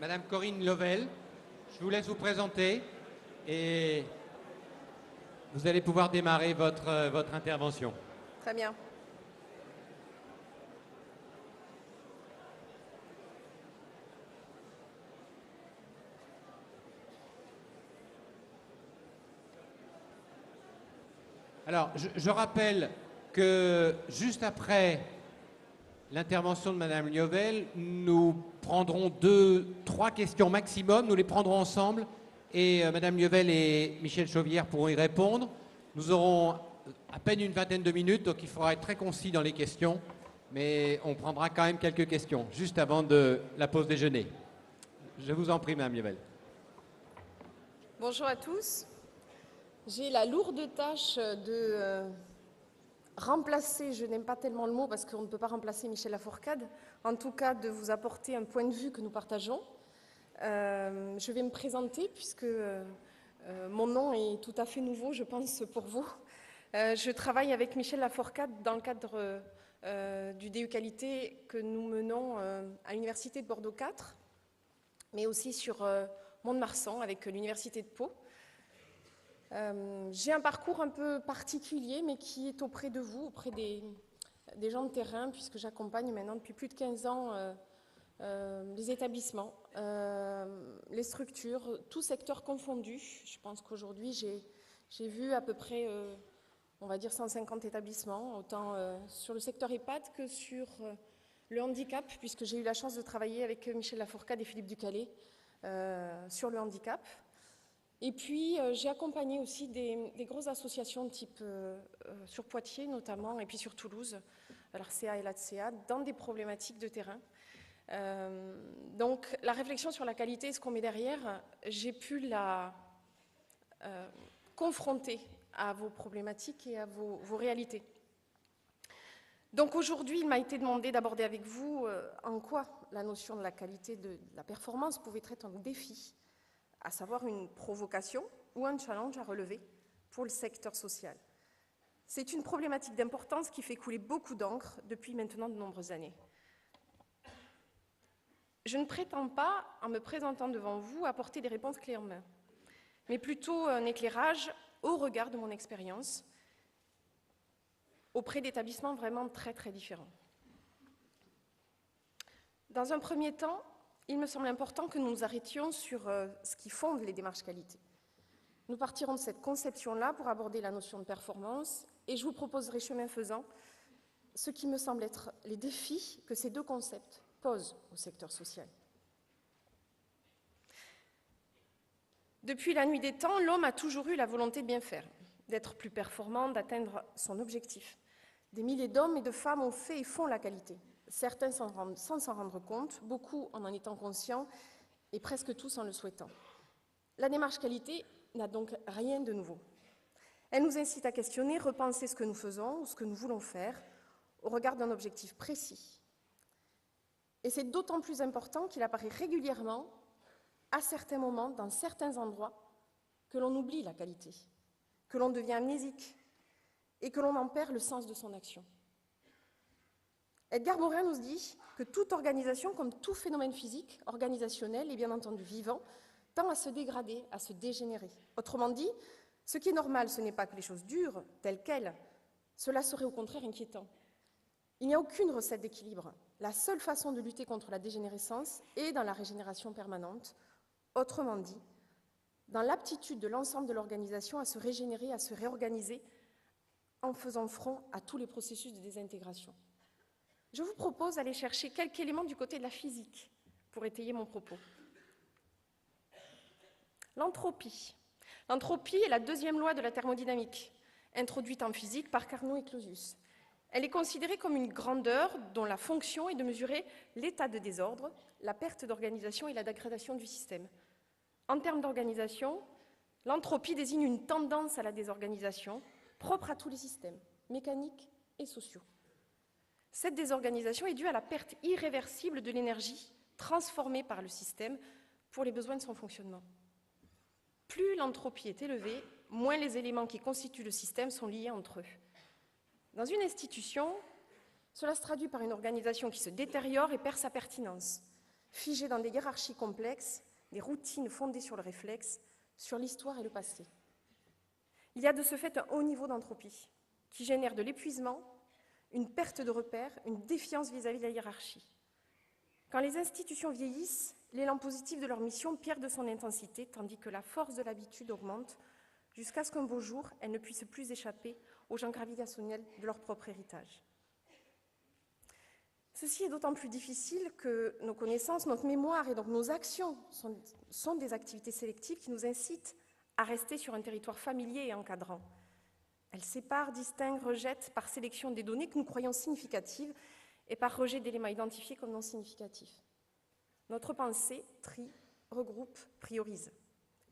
Madame Corinne Lovell. Je vous laisse vous présenter et vous allez pouvoir démarrer votre intervention. Très bien. Alors, je rappelle que juste après l'intervention de Madame Liovel, nous prendrons 2-3 questions maximum, nous les prendrons ensemble et Madame Liovel et Michel Chauvière pourront y répondre. Nous aurons à peine une vingtaine de minutes, donc il faudra être très concis dans les questions, mais on prendra quand même quelques questions, juste avant de la pause déjeuner. Je vous en prie, Madame Liovel. Bonjour à tous. J'ai la lourde tâche de remplacer, je n'aime pas tellement le mot parce qu'on ne peut pas remplacer Michel Lafourcade, en tout cas de vous apporter un point de vue que nous partageons. Je vais me présenter puisque mon nom est tout à fait nouveau, je pense, pour vous. Je travaille avec Michel Lafourcade dans le cadre du DU Qualité que nous menons à l'Université de Bordeaux 4, mais aussi sur Mont-de-Marsan avec l'Université de Pau. J'ai un parcours un peu particulier, mais qui est auprès de vous, auprès des gens de terrain, puisque j'accompagne maintenant depuis plus de 15 ans les établissements, les structures, tout secteur confondu. Je pense qu'aujourd'hui, j'ai vu à peu près, on va dire, 150 établissements, autant sur le secteur EHPAD que sur le handicap, puisque j'ai eu la chance de travailler avec Michel Lafourcade et Philippe Ducallet sur le handicap. Et puis, j'ai accompagné aussi des grosses associations type sur Poitiers notamment, et puis sur Toulouse, l'ARCEA et l'ATCEA, dans des problématiques de terrain. Donc, la réflexion sur la qualité, ce qu'on met derrière, j'ai pu la confronter à vos problématiques et à vos réalités. Donc, aujourd'hui, il m'a été demandé d'aborder avec vous en quoi la notion de la qualité de la performance pouvait être un défi, à savoir une provocation ou un challenge à relever pour le secteur social. C'est une problématique d'importance qui fait couler beaucoup d'encre depuis maintenant de nombreuses années. Je ne prétends pas, en me présentant devant vous, apporter des réponses clés en main, mais plutôt un éclairage au regard de mon expérience auprès d'établissements vraiment très très différents. Dans un premier temps, il me semble important que nous nous arrêtions sur ce qui fonde les démarches qualité. Nous partirons de cette conception-là pour aborder la notion de performance et je vous proposerai, chemin faisant, ce qui me semble être les défis que ces deux concepts posent au secteur social. Depuis la nuit des temps, l'homme a toujours eu la volonté de bien faire, d'être plus performant, d'atteindre son objectif. Des milliers d'hommes et de femmes ont fait et font la qualité. Certains sans s'en rendre compte, beaucoup en étant conscients et presque tous en le souhaitant. La démarche qualité n'a donc rien de nouveau. Elle nous incite à questionner, repenser ce que nous faisons ou ce que nous voulons faire au regard d'un objectif précis. Et c'est d'autant plus important qu'il apparaît régulièrement, à certains moments, dans certains endroits, que l'on oublie la qualité, que l'on devient amnésique et que l'on en perd le sens de son action. Edgar Morin nous dit que toute organisation, comme tout phénomène physique, organisationnel et bien entendu vivant, tend à se dégrader, à se dégénérer. Autrement dit, ce qui est normal, ce n'est pas que les choses durent telles quelles, cela serait au contraire inquiétant. Il n'y a aucune recette d'équilibre. La seule façon de lutter contre la dégénérescence est dans la régénération permanente, autrement dit, dans l'aptitude de l'ensemble de l'organisation à se régénérer, à se réorganiser, en faisant front à tous les processus de désintégration. Je vous propose d'aller chercher quelques éléments du côté de la physique pour étayer mon propos. L'entropie. L'entropie est la deuxième loi de la thermodynamique, introduite en physique par Carnot et Clausius. Elle est considérée comme une grandeur dont la fonction est de mesurer l'état de désordre, la perte d'organisation et la dégradation du système. En termes d'organisation, l'entropie désigne une tendance à la désorganisation propre à tous les systèmes, mécaniques et sociaux. Cette désorganisation est due à la perte irréversible de l'énergie transformée par le système pour les besoins de son fonctionnement. Plus l'entropie est élevée, moins les éléments qui constituent le système sont liés entre eux. Dans une institution, cela se traduit par une organisation qui se détériore et perd sa pertinence. figés dans des hiérarchies complexes, des routines fondées sur le réflexe, sur l'histoire et le passé. Il y a de ce fait un haut niveau d'entropie qui génère de l'épuisement, une perte de repères, une défiance vis-à-vis de la hiérarchie. Quand les institutions vieillissent, l'élan positif de leur mission perd de son intensité, tandis que la force de l'habitude augmente, jusqu'à ce qu'un beau jour, elles ne puissent plus échapper aux gens gravitationnels de leur propre héritage. Ceci est d'autant plus difficile que nos connaissances, notre mémoire et donc nos actions sont des activités sélectives qui nous incitent à rester sur un territoire familier et encadrant. Elles séparent, distinguent, rejettent par sélection des données que nous croyons significatives et par rejet d'éléments identifiés comme non significatifs. Notre pensée trie, regroupe, priorise.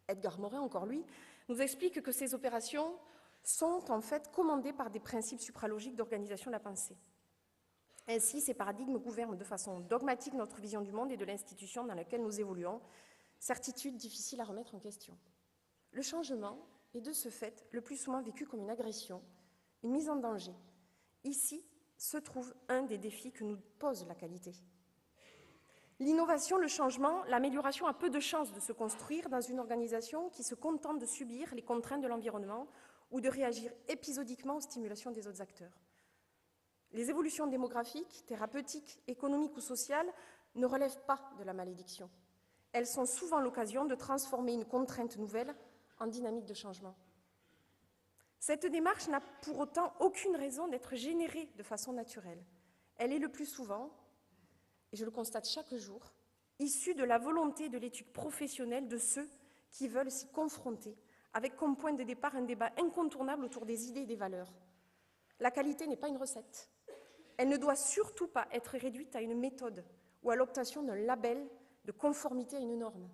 Edgar Morin, encore lui, nous explique que ces opérations sont en fait commandées par des principes supralogiques d'organisation de la pensée. Ainsi, ces paradigmes gouvernent de façon dogmatique notre vision du monde et de l'institution dans laquelle nous évoluons, certitude difficile à remettre en question. Le changement est de ce fait le plus souvent vécu comme une agression, une mise en danger. Ici se trouve un des défis que nous pose la qualité. L'innovation, le changement, l'amélioration a peu de chances de se construire dans une organisation qui se contente de subir les contraintes de l'environnement ou de réagir épisodiquement aux stimulations des autres acteurs. Les évolutions démographiques, thérapeutiques, économiques ou sociales ne relèvent pas de la malédiction. Elles sont souvent l'occasion de transformer une contrainte nouvelle en dynamique de changement. Cette démarche n'a pour autant aucune raison d'être générée de façon naturelle. Elle est le plus souvent, et je le constate chaque jour, issue de la volonté de l'étude professionnelle de ceux qui veulent s'y confronter, avec comme point de départ un débat incontournable autour des idées et des valeurs. La qualité n'est pas une recette. Elle ne doit surtout pas être réduite à une méthode ou à l'obtention d'un label de conformité à une norme.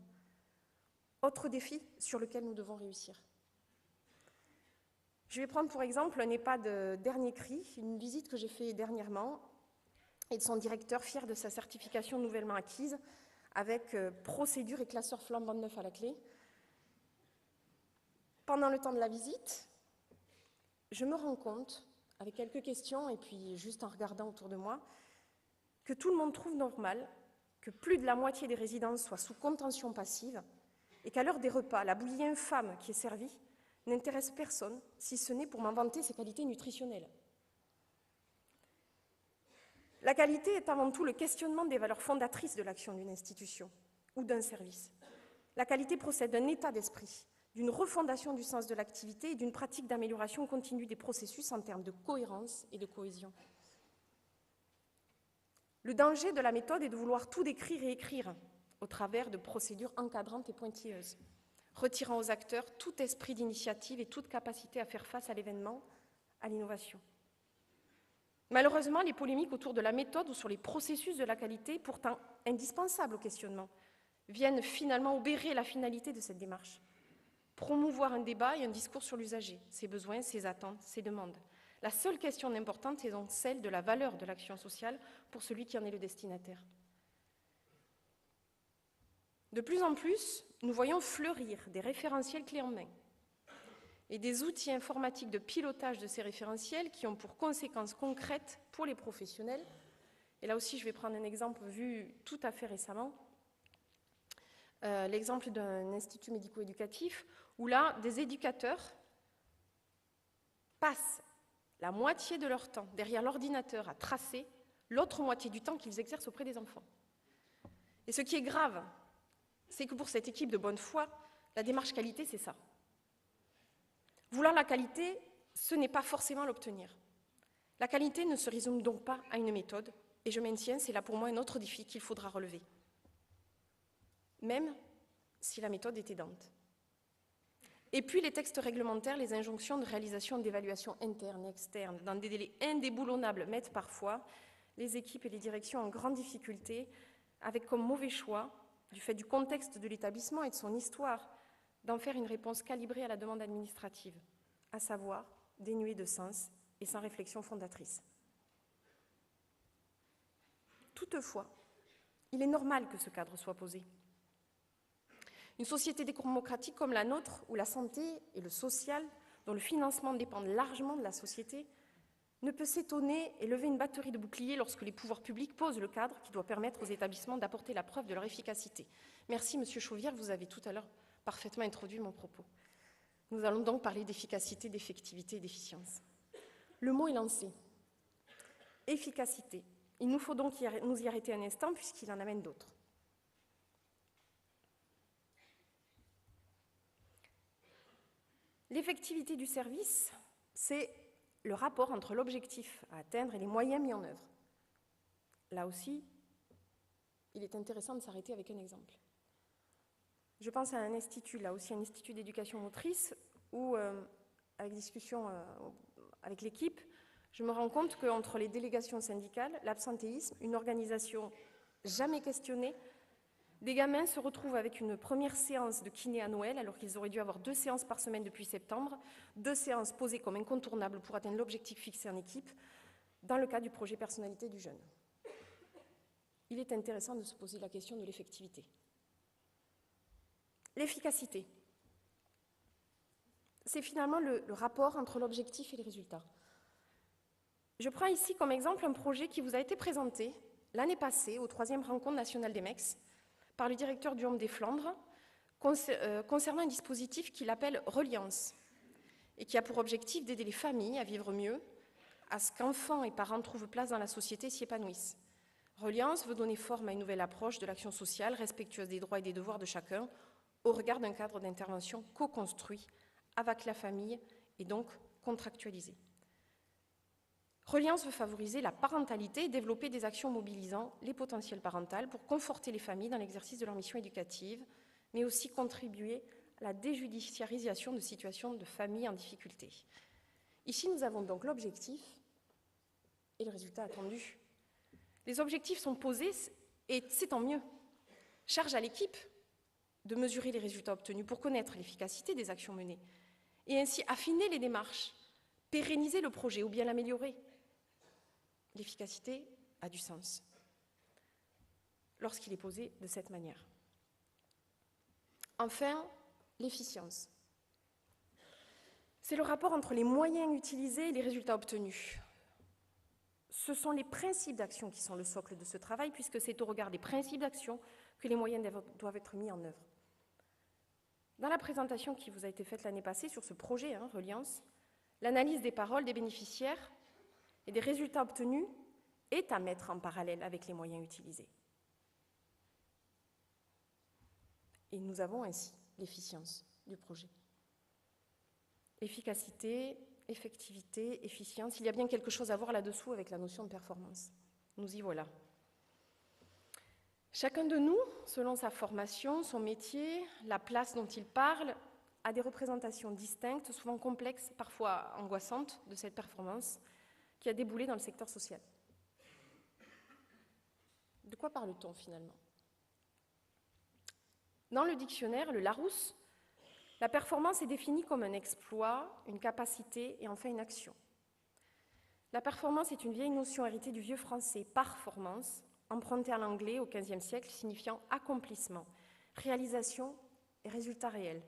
Autre défi sur lequel nous devons réussir. Je vais prendre pour exemple un EHPAD Dernier Cri, une visite que j'ai faite dernièrement, et de son directeur fier de sa certification nouvellement acquise, avec procédure et classeur flambant neuf à la clé. Pendant le temps de la visite, je me rends compte, avec quelques questions et puis juste en regardant autour de moi, que tout le monde trouve normal que plus de la moitié des résidences soient sous contention passive et qu'à l'heure des repas, la bouillie infâme qui est servie n'intéresse personne, si ce n'est pour m'en vanter ses qualités nutritionnelles. La qualité est avant tout le questionnement des valeurs fondatrices de l'action d'une institution ou d'un service. La qualité procède d'un état d'esprit, d'une refondation du sens de l'activité et d'une pratique d'amélioration continue des processus en termes de cohérence et de cohésion. Le danger de la méthode est de vouloir tout décrire et écrire au travers de procédures encadrantes et pointilleuses, retirant aux acteurs tout esprit d'initiative et toute capacité à faire face à l'événement, à l'innovation. Malheureusement, les polémiques autour de la méthode ou sur les processus de la qualité, pourtant indispensables au questionnement, viennent finalement obérer la finalité de cette démarche. Promouvoir un débat et un discours sur l'usager, ses besoins, ses attentes, ses demandes. La seule question importante est donc celle de la valeur de l'action sociale pour celui qui en est le destinataire. De plus en plus, nous voyons fleurir des référentiels clés en main et des outils informatiques de pilotage de ces référentiels qui ont pour conséquences concrètes pour les professionnels. Et là aussi, je vais prendre un exemple vu tout à fait récemment, l'exemple d'un institut médico-éducatif où là, des éducateurs passent la moitié de leur temps derrière l'ordinateur à tracer, l'autre moitié du temps qu'ils exercent auprès des enfants. Et ce qui est grave, c'est que pour cette équipe de bonne foi, la démarche qualité, c'est ça. Vouloir la qualité, ce n'est pas forcément l'obtenir. La qualité ne se résume donc pas à une méthode, et je maintiens, c'est là pour moi un autre défi qu'il faudra relever. Même si la méthode est aidante. Et puis les textes réglementaires, les injonctions de réalisation d'évaluations internes et externes, dans des délais indéboulonnables, mettent parfois les équipes et les directions en grande difficulté, avec comme mauvais choix, du fait du contexte de l'établissement et de son histoire, d'en faire une réponse calibrée à la demande administrative, à savoir dénuée de sens et sans réflexion fondatrice. Toutefois, il est normal que ce cadre soit posé. Une société démocratique comme la nôtre, où la santé et le social, dont le financement dépendent largement de la société, ne peut s'étonner et lever une batterie de boucliers lorsque les pouvoirs publics posent le cadre qui doit permettre aux établissements d'apporter la preuve de leur efficacité. Merci, Monsieur Chauvière, vous avez tout à l'heure parfaitement introduit mon propos. Nous allons donc parler d'efficacité, d'effectivité et d'efficience. Le mot est lancé. Efficacité. Il nous faut donc nous y arrêter un instant puisqu'il en amène d'autres. L'effectivité du service, c'est le rapport entre l'objectif à atteindre et les moyens mis en œuvre. Là aussi, il est intéressant de s'arrêter avec un exemple. Je pense à un institut, là aussi un institut d'éducation motrice, où, avec discussion avec l'équipe, je me rends compte qu'entre les délégations syndicales, l'absentéisme, une organisation jamais questionnée, des gamins se retrouvent avec une première séance de kiné à Noël, alors qu'ils auraient dû avoir 2 séances par semaine depuis septembre, 2 séances posées comme incontournables pour atteindre l'objectif fixé en équipe, dans le cadre du projet personnalité du jeune. Il est intéressant de se poser la question de l'effectivité. L'efficacité, c'est finalement le rapport entre l'objectif et les résultats. Je prends ici comme exemple un projet qui vous a été présenté l'année passée au 3e rencontre nationale des MEX par le directeur du Home des Flandres concernant un dispositif qu'il appelle Reliance et qui a pour objectif d'aider les familles à vivre mieux, à ce qu'enfants et parents trouvent place dans la société et s'y épanouissent. Reliance veut donner forme à une nouvelle approche de l'action sociale respectueuse des droits et des devoirs de chacun au regard d'un cadre d'intervention co-construit avec la famille et donc contractualisé. Reliance veut favoriser la parentalité et développer des actions mobilisant les potentiels parentales pour conforter les familles dans l'exercice de leur mission éducative, mais aussi contribuer à la déjudiciarisation de situations de familles en difficulté. Ici, nous avons donc l'objectif et le résultat attendu. Les objectifs sont posés et c'est tant mieux. Charge à l'équipe de mesurer les résultats obtenus pour connaître l'efficacité des actions menées et ainsi affiner les démarches, pérenniser le projet ou bien l'améliorer. L'efficacité a du sens lorsqu'il est posé de cette manière. Enfin, l'efficience. C'est le rapport entre les moyens utilisés et les résultats obtenus. Ce sont les principes d'action qui sont le socle de ce travail, puisque c'est au regard des principes d'action que les moyens doivent être mis en œuvre. Dans la présentation qui vous a été faite l'année passée sur ce projet, Reliance, l'analyse des paroles des bénéficiaires et des résultats obtenus est à mettre en parallèle avec les moyens utilisés. Et nous avons ainsi l'efficience du projet. Efficacité, effectivité, efficience, il y a bien quelque chose à voir là-dessous avec la notion de performance. Nous y voilà. Chacun de nous, selon sa formation, son métier, la place dont il parle, a des représentations distinctes, souvent complexes, parfois angoissantes, de cette performance qui a déboulé dans le secteur social. De quoi parle-t-on finalement? Dans le dictionnaire, le Larousse, la performance est définie comme un exploit, une capacité et enfin une action. La performance est une vieille notion héritée du vieux français « parformance », empruntée à l'anglais au XVe siècle, signifiant accomplissement, réalisation et résultat réel.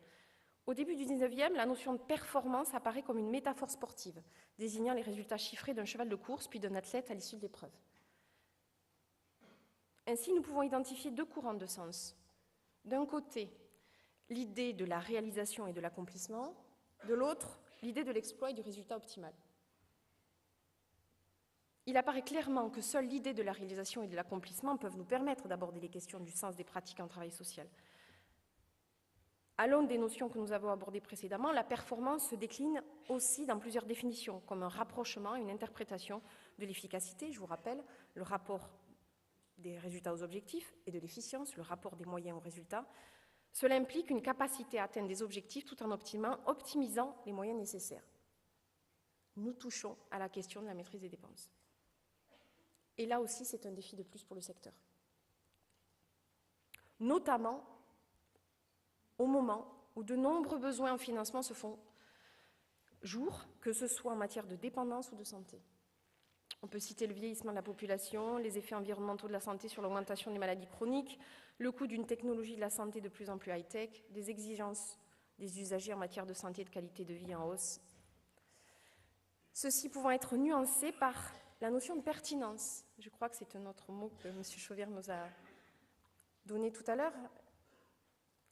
Au début du XIXe, la notion de performance apparaît comme une métaphore sportive, désignant les résultats chiffrés d'un cheval de course puis d'un athlète à l'issue de l'épreuve. Ainsi, nous pouvons identifier 2 courants de sens. D'un côté, l'idée de la réalisation et de l'accomplissement, de l'autre, l'idée de l'exploit et du résultat optimal. Il apparaît clairement que seule l'idée de la réalisation et de l'accomplissement peuvent nous permettre d'aborder les questions du sens des pratiques en travail social. À l'aune des notions que nous avons abordées précédemment, la performance se décline aussi dans plusieurs définitions, comme un rapprochement, une interprétation de l'efficacité, je vous rappelle, le rapport des résultats aux objectifs, et de l'efficience, le rapport des moyens aux résultats. Cela implique une capacité à atteindre des objectifs tout en optimisant les moyens nécessaires. Nous touchons à la question de la maîtrise des dépenses. Et là aussi, c'est un défi de plus pour le secteur. Notamment au moment où de nombreux besoins en financement se font jour, que ce soit en matière de dépendance ou de santé. On peut citer le vieillissement de la population, les effets environnementaux de la santé sur l'augmentation des maladies chroniques, le coût d'une technologie de la santé de plus en plus high-tech, des exigences des usagers en matière de santé et de qualité de vie en hausse. ceci pouvant être nuancé par la notion de pertinence. Je crois que c'est un autre mot que M. Chauvière nous a donné tout à l'heure.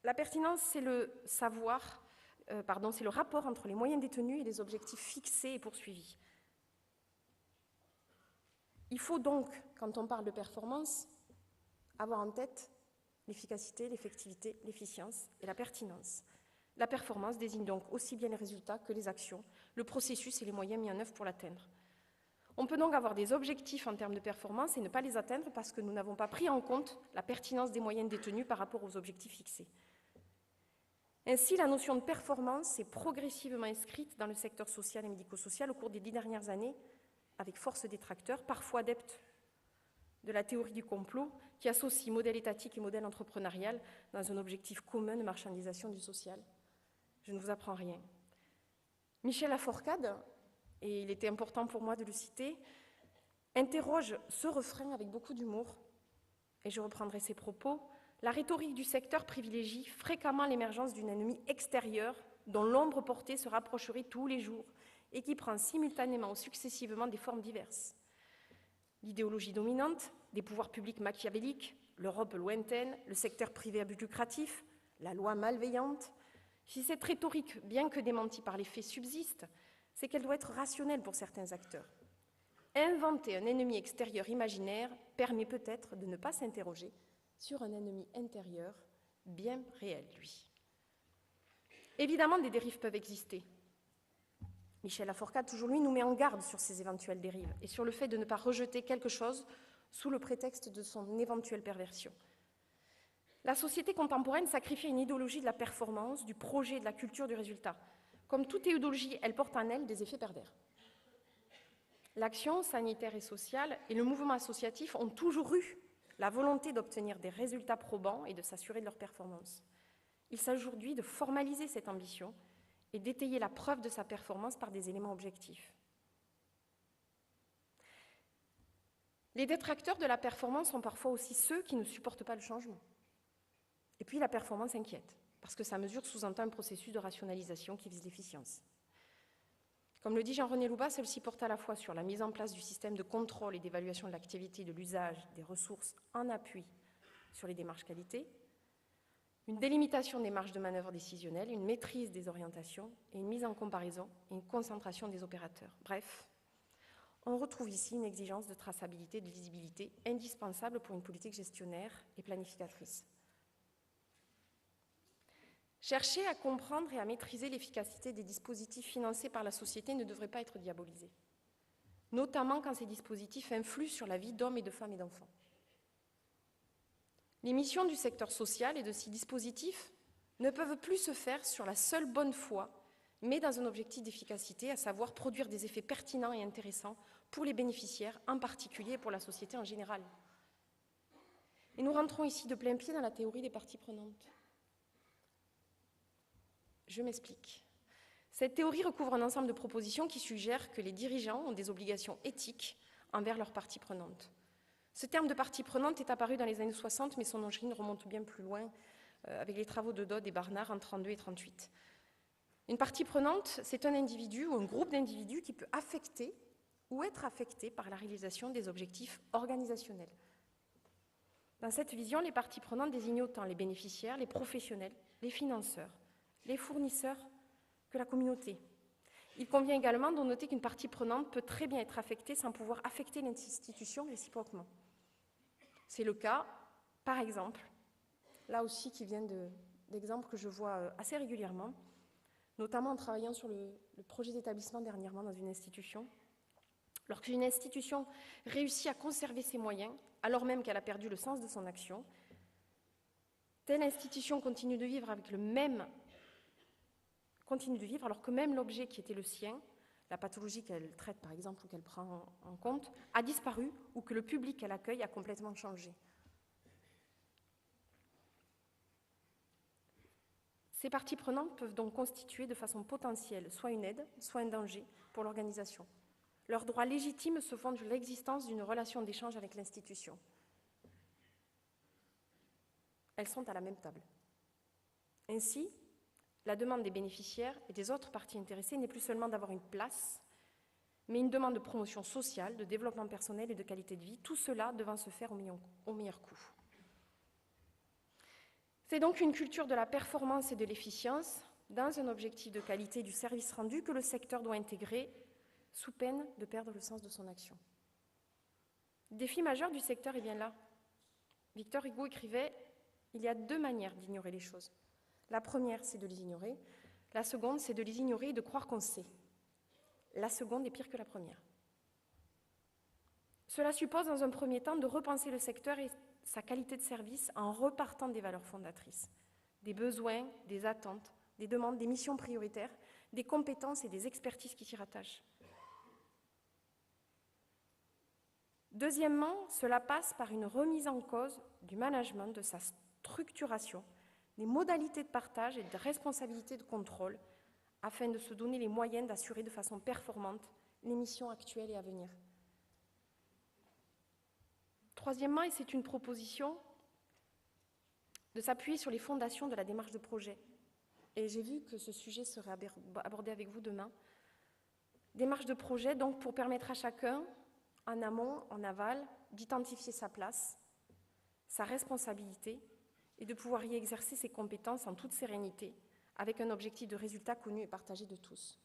La pertinence, c'est le savoir, c'est le rapport entre les moyens détenus et les objectifs fixés et poursuivis. Il faut donc, quand on parle de performance, avoir en tête l'efficacité, l'effectivité, l'efficience et la pertinence. La performance désigne donc aussi bien les résultats que les actions, le processus et les moyens mis en œuvre pour l'atteindre. On peut donc avoir des objectifs en termes de performance et ne pas les atteindre parce que nous n'avons pas pris en compte la pertinence des moyens détenus par rapport aux objectifs fixés. Ainsi, la notion de performance s'est progressivement inscrite dans le secteur social et médico-social au cours des 10 dernières années, avec force détracteurs, parfois adeptes de la théorie du complot, qui associe modèle étatique et modèle entrepreneurial dans un objectif commun de marchandisation du social. Je ne vous apprends rien. Michel Lafourcade, et il était important pour moi de le citer, interroge ce refrain avec beaucoup d'humour, et je reprendrai ses propos. La rhétorique du secteur privilégie fréquemment l'émergence d'une ennemie extérieure dont l'ombre portée se rapprocherait tous les jours et qui prend simultanément ou successivement des formes diverses. L'idéologie dominante, des pouvoirs publics machiavéliques, l'Europe lointaine, le secteur privé à but lucratif, la loi malveillante. Si cette rhétorique, bien que démentie par les faits, subsiste, c'est qu'elle doit être rationnelle pour certains acteurs. Inventer un ennemi extérieur imaginaire permet peut-être de ne pas s'interroger sur un ennemi intérieur bien réel, lui. Évidemment, des dérives peuvent exister. Michel Lafourcade, toujours lui, nous met en garde sur ces éventuelles dérives et sur le fait de ne pas rejeter quelque chose sous le prétexte de son éventuelle perversion. La société contemporaine sacrifie une idéologie de la performance, du projet, de la culture du résultat. Comme toute idéologie, elle porte en elle des effets pervers. L'action sanitaire et sociale et le mouvement associatif ont toujours eu la volonté d'obtenir des résultats probants et de s'assurer de leur performance. Il s'agit aujourd'hui de formaliser cette ambition et d'étayer la preuve de sa performance par des éléments objectifs. Les détracteurs de la performance sont parfois aussi ceux qui ne supportent pas le changement. Et puis la performance inquiète, parce que sa mesure sous-entend un processus de rationalisation qui vise l'efficience. Comme le dit Jean-René Loubat, celle-ci porte à la fois sur la mise en place du système de contrôle et d'évaluation de l'activité et de l'usage des ressources en appui sur les démarches qualité, une délimitation des marges de manœuvre décisionnelles, une maîtrise des orientations et une mise en comparaison et une concentration des opérateurs. Bref, on retrouve ici une exigence de traçabilité et de lisibilité indispensable pour une politique gestionnaire et planificatrice. Chercher à comprendre et à maîtriser l'efficacité des dispositifs financés par la société ne devrait pas être diabolisé, notamment quand ces dispositifs influent sur la vie d'hommes et de femmes et d'enfants. Les missions du secteur social et de ces dispositifs ne peuvent plus se faire sur la seule bonne foi, mais dans un objectif d'efficacité, à savoir produire des effets pertinents et intéressants pour les bénéficiaires, en particulier et pour la société en général. Et nous rentrons ici de plein pied dans la théorie des parties prenantes. Je m'explique. Cette théorie recouvre un ensemble de propositions qui suggèrent que les dirigeants ont des obligations éthiques envers leurs parties prenantes. Ce terme de partie prenante est apparu dans les années 60, mais son origine remonte bien plus loin, avec les travaux de Dodd et Barnard en 1932 et 1938. Une partie prenante, c'est un individu ou un groupe d'individus qui peut affecter ou être affecté par la réalisation des objectifs organisationnels. Dans cette vision, les parties prenantes désignent autant les bénéficiaires, les professionnels, les financeurs, les fournisseurs que la communauté. Il convient également de noter qu'une partie prenante peut très bien être affectée sans pouvoir affecter l'institution réciproquement. C'est le cas, par exemple, là aussi qui vient d'exemples que je vois assez régulièrement, notamment en travaillant sur le projet d'établissement dernièrement dans une institution. Lorsqu'une institution réussit à conserver ses moyens, alors même qu'elle a perdu le sens de son action, telle institution continue de vivre alors que même l'objet qui était le sien, la pathologie qu'elle traite par exemple ou qu'elle prend en compte, a disparu ou que le public qu'elle accueille a complètement changé. Ces parties prenantes peuvent donc constituer de façon potentielle soit une aide, soit un danger pour l'organisation. Leurs droits légitimes se fondent sur l'existence d'une relation d'échange avec l'institution. Elles sont à la même table. Ainsi, la demande des bénéficiaires et des autres parties intéressées n'est plus seulement d'avoir une place, mais une demande de promotion sociale, de développement personnel et de qualité de vie, tout cela devant se faire au meilleur coût. C'est donc une culture de la performance et de l'efficience, dans un objectif de qualité du service rendu, que le secteur doit intégrer, sous peine de perdre le sens de son action. Le défi majeur du secteur est bien là. Victor Hugo écrivait « Il y a deux manières d'ignorer les choses. La première, c'est de les ignorer. La seconde, c'est de les ignorer et de croire qu'on sait. La seconde est pire que la première. » Cela suppose, dans un premier temps, de repenser le secteur et sa qualité de service en repartant des valeurs fondatrices, des besoins, des attentes, des demandes, des missions prioritaires, des compétences et des expertises qui s'y rattachent. Deuxièmement, cela passe par une remise en cause du management, de sa structuration, des modalités de partage et de responsabilité de contrôle, afin de se donner les moyens d'assurer de façon performante les missions actuelles et à venir. Troisièmement, et c'est une proposition, de s'appuyer sur les fondations de la démarche de projet. Et j'ai vu que ce sujet serait abordé avec vous demain. Démarche de projet, donc, pour permettre à chacun, en amont, en aval, d'identifier sa place, sa responsabilité, et de pouvoir y exercer ses compétences en toute sérénité, avec un objectif de résultat connu et partagé de tous.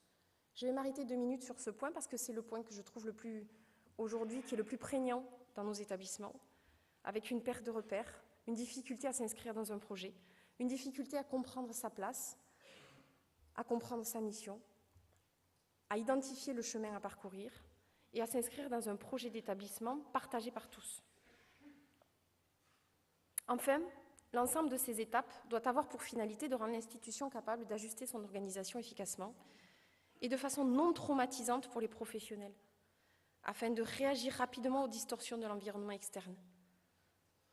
Je vais m'arrêter 2 minutes sur ce point, parce que c'est le point que je trouve le plus, aujourd'hui, qui est le plus prégnant dans nos établissements, avec une perte de repères, une difficulté à s'inscrire dans un projet, une difficulté à comprendre sa place, à comprendre sa mission, à identifier le chemin à parcourir et à s'inscrire dans un projet d'établissement partagé par tous. Enfin, l'ensemble de ces étapes doit avoir pour finalité de rendre l'institution capable d'ajuster son organisation efficacement et de façon non traumatisante pour les professionnels, afin de réagir rapidement aux distorsions de l'environnement externe,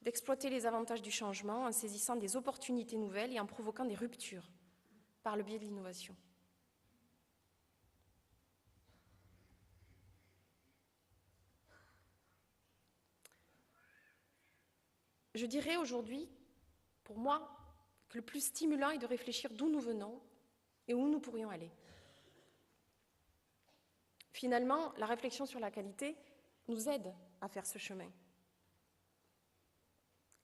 d'exploiter les avantages du changement en saisissant des opportunités nouvelles et en provoquant des ruptures par le biais de l'innovation. Je dirais aujourd'hui, pour moi, que le plus stimulant est de réfléchir d'où nous venons et où nous pourrions aller. Finalement, la réflexion sur la qualité nous aide à faire ce chemin.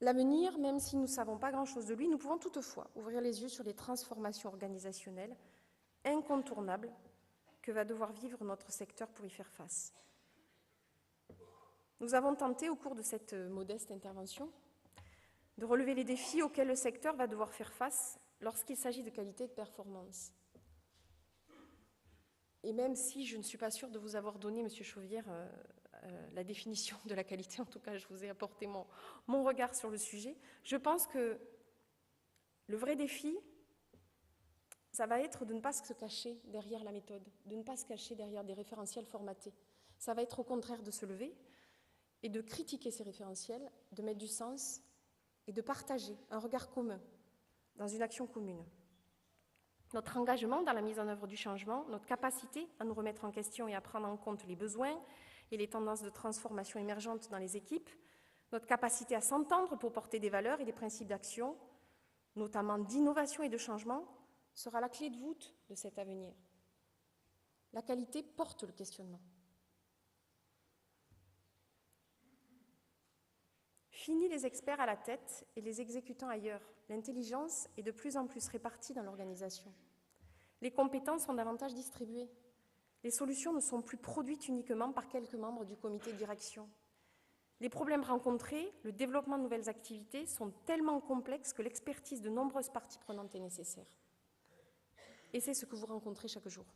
L'avenir, même si nous ne savons pas grand-chose de lui, nous pouvons toutefois ouvrir les yeux sur les transformations organisationnelles incontournables que va devoir vivre notre secteur pour y faire face. Nous avons tenté, au cours de cette modeste intervention, de relever les défis auxquels le secteur va devoir faire face lorsqu'il s'agit de qualité et de performance. Et même si je ne suis pas sûre de vous avoir donné, Monsieur Chauvière, la définition de la qualité, en tout cas je vous ai apporté mon regard sur le sujet, je pense que le vrai défi, ça va être de ne pas se cacher derrière la méthode, de ne pas se cacher derrière des référentiels formatés. Ça va être au contraire de se lever et de critiquer ces référentiels, de mettre du sens et de partager un regard commun dans une action commune. Notre engagement dans la mise en œuvre du changement, notre capacité à nous remettre en question et à prendre en compte les besoins et les tendances de transformation émergentes dans les équipes, notre capacité à s'entendre pour porter des valeurs et des principes d'action, notamment d'innovation et de changement, sera la clé de voûte de cet avenir. La qualité porte le questionnement. Fini les experts à la tête et les exécutants ailleurs. L'intelligence est de plus en plus répartie dans l'organisation. Les compétences sont davantage distribuées. Les solutions ne sont plus produites uniquement par quelques membres du comité de direction. Les problèmes rencontrés, le développement de nouvelles activités sont tellement complexes que l'expertise de nombreuses parties prenantes est nécessaire. Et c'est ce que vous rencontrez chaque jour.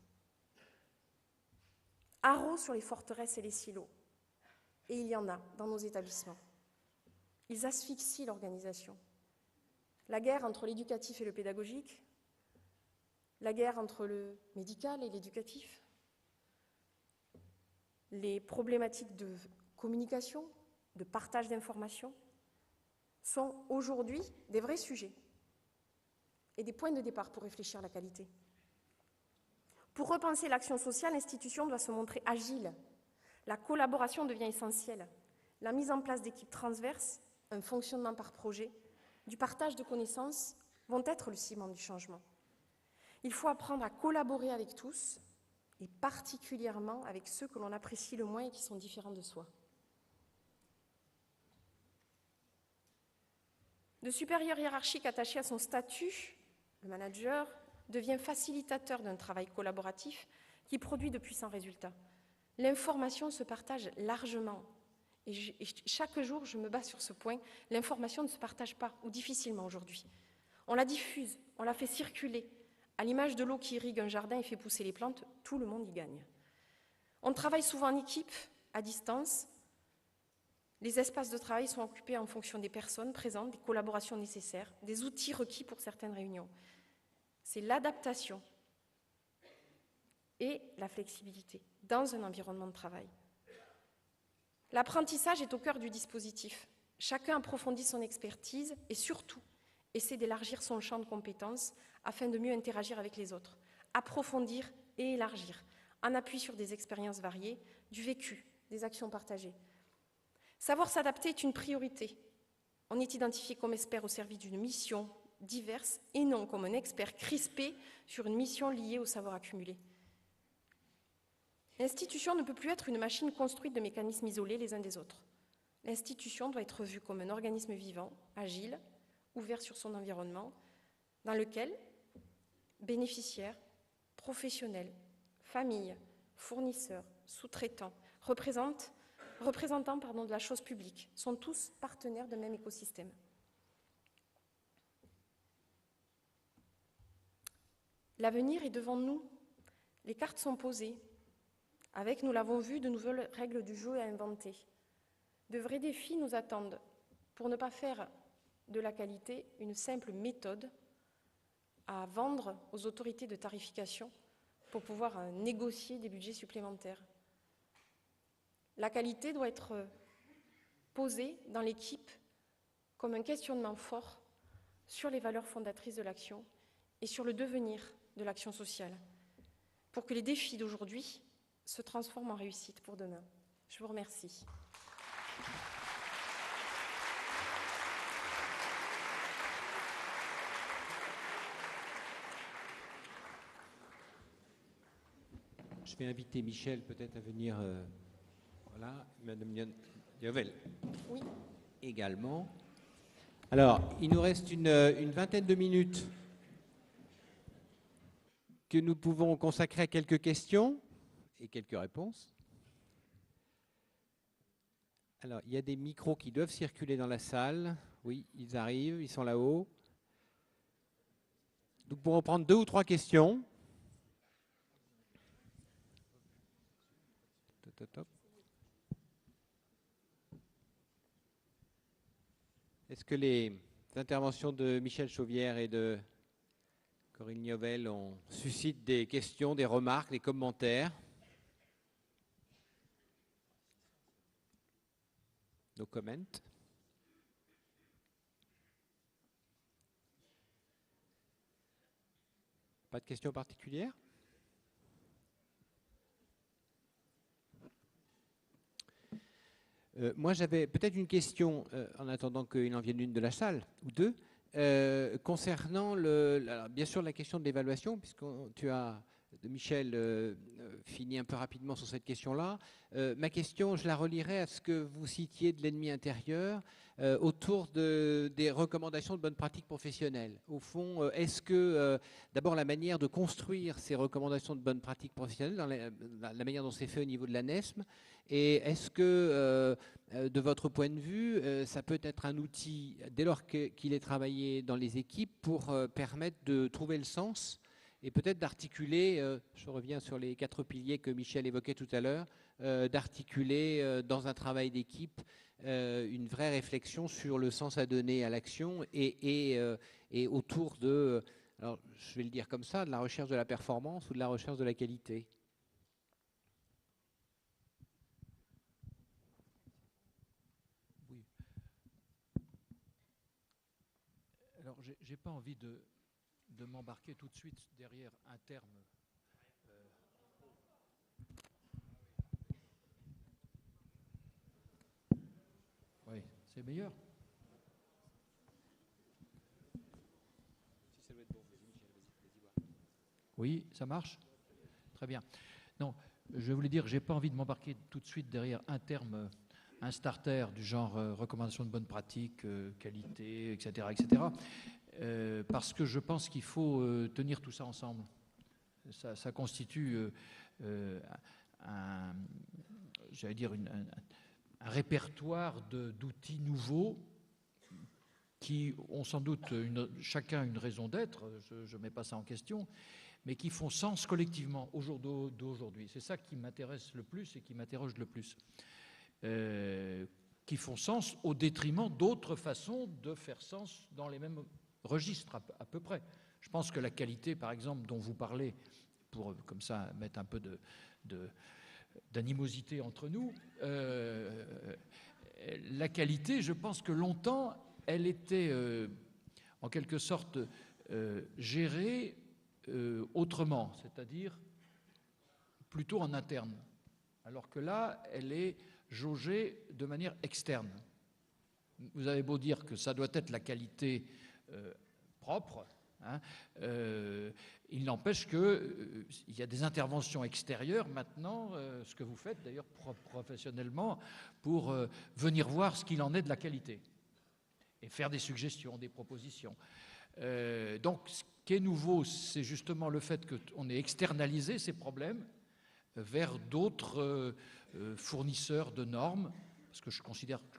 Haro sur les forteresses et les silos. Et il y en a dans nos établissements. Ils asphyxient l'organisation. La guerre entre l'éducatif et le pédagogique, la guerre entre le médical et l'éducatif, les problématiques de communication, de partage d'informations, sont aujourd'hui des vrais sujets et des points de départ pour réfléchir à la qualité. Pour repenser l'action sociale, l'institution doit se montrer agile. La collaboration devient essentielle. La mise en place d'équipes transverses, un fonctionnement par projet, du partage de connaissances vont être le ciment du changement. Il faut apprendre à collaborer avec tous, et particulièrement avec ceux que l'on apprécie le moins et qui sont différents de soi. Le supérieur hiérarchique attaché à son statut, le manager, devient facilitateur d'un travail collaboratif qui produit de puissants résultats. L'information se partage largement. Et chaque jour, je me bats sur ce point. L'information ne se partage pas, ou difficilement aujourd'hui. On la diffuse, on la fait circuler. À l'image de l'eau qui irrigue un jardin et fait pousser les plantes, tout le monde y gagne. On travaille souvent en équipe, à distance. Les espaces de travail sont occupés en fonction des personnes présentes, des collaborations nécessaires, des outils requis pour certaines réunions. C'est l'adaptation et la flexibilité dans un environnement de travail. L'apprentissage est au cœur du dispositif. Chacun approfondit son expertise et surtout essaie d'élargir son champ de compétences afin de mieux interagir avec les autres. Approfondir et élargir, en appui sur des expériences variées, du vécu, des actions partagées. Savoir s'adapter est une priorité. On est identifié comme expert au service d'une mission diverse et non comme un expert crispé sur une mission liée au savoir accumulé. L'institution ne peut plus être une machine construite de mécanismes isolés les uns des autres. L'institution doit être vue comme un organisme vivant, agile, ouvert sur son environnement, dans lequel bénéficiaires, professionnels, familles, fournisseurs, sous-traitants, représentants de la chose publique sont tous partenaires d'un même écosystème. L'avenir est devant nous. Les cartes sont posées. Avec, nous l'avons vu, de nouvelles règles du jeu à inventer. De vrais défis nous attendent pour ne pas faire de la qualité une simple méthode à vendre aux autorités de tarification pour pouvoir négocier des budgets supplémentaires. La qualité doit être posée dans l'équipe comme un questionnement fort sur les valeurs fondatrices de l'action et sur le devenir de l'action sociale, pour que les défis d'aujourd'hui se transforment en réussite pour demain. Je vous remercie. Je vais inviter Michel peut-être à venir. Voilà, Madame Liovel. Oui. Également. Alors, il nous reste une vingtaine de minutes que nous pouvons consacrer à quelques questions et quelques réponses. Alors, il y a des micros qui doivent circuler dans la salle. Oui, ils arrivent, ils sont là-haut. Nous pourrons prendre 2 ou 3 questions. Est-ce que les interventions de Michel Chauvière et de Corinne Liovel suscitent des questions, des remarques, des commentaires? No comment. Pas de questions particulières? Moi, j'avais peut-être une question, en attendant qu'il en vienne une de la salle, ou 2, concernant, alors, bien sûr, la question de l'évaluation, puisque tu as, Michel, fini un peu rapidement sur cette question-là. Ma question, je la relierai à ce que vous citiez de l'ennemi intérieur, autour des recommandations de bonnes pratiques professionnelles. Au fond, est-ce que, d'abord, la manière de construire ces recommandations de bonnes pratiques professionnelles, dans la manière dont c'est fait au niveau de la NESM, et est-ce que, de votre point de vue, ça peut être un outil, dès lors qu'il est travaillé dans les équipes, pour permettre de trouver le sens et peut-être d'articuler, je reviens sur les 4 piliers que Michel évoquait tout à l'heure, d'articuler dans un travail d'équipe une vraie réflexion sur le sens à donner à l'action et autour de, alors je vais le dire comme ça, de la recherche de la performance ou de la recherche de la qualité. Oui. Alors, j'ai pas envie de m'embarquer tout de suite derrière un terme. Oui, c'est meilleur. Oui, ça marche? Très bien. Non, je voulais dire, j'ai pas envie de m'embarquer tout de suite derrière un terme, un starter du genre recommandation de bonne pratique, qualité, etc., etc. Parce que je pense qu'il faut tenir tout ça ensemble. Ça constitue j'allais dire un répertoire d'outils nouveaux qui ont sans doute chacun une raison d'être, je ne mets pas ça en question, mais qui font sens collectivement au jour d'aujourd'hui. C'est ça qui m'intéresse le plus et qui m'interroge le plus. Qui font sens au détriment d'autres façons de faire sens dans les mêmes registres, à peu près. Je pense que la qualité, par exemple, dont vous parlez, pour comme ça mettre un peu d'animosité entre nous, la qualité, je pense que longtemps, elle était en quelque sorte gérée autrement, c'est-à-dire plutôt en interne, alors que là, elle est jaugée de manière externe. Vous avez beau dire que ça doit être la qualité propre, hein, il n'empêche qu'il y a des interventions extérieures maintenant, ce que vous faites d'ailleurs professionnellement, pour venir voir ce qu'il en est de la qualité et faire des suggestions, des propositions. Donc, ce qui est nouveau, c'est justement le fait qu'on ait externalisé ces problèmes vers d'autres fournisseurs de normes, parce que je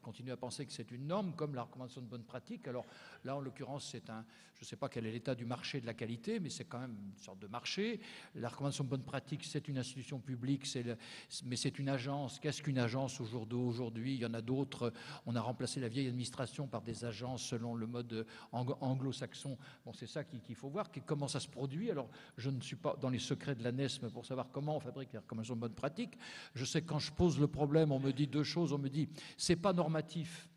continue à penser que c'est une norme, comme la recommandation de bonne pratique. Alors là, en l'occurrence, je ne sais pas quel est l'état du marché de la qualité, mais c'est quand même une sorte de marché. La recommandation de bonne pratique, c'est une institution publique, mais c'est une agence. Qu'est-ce qu'une agence aujourd'hui? Il y en a d'autres. On a remplacé la vieille administration par des agences selon le mode anglo-saxon. Bon, c'est ça qu'il faut voir, comment ça se produit. Alors, je ne suis pas dans les secrets de la NESM pour savoir comment on fabrique la recommandation de bonne pratique. Je sais que quand je pose le problème, on me dit deux choses. On me dit, c'est pas normatif.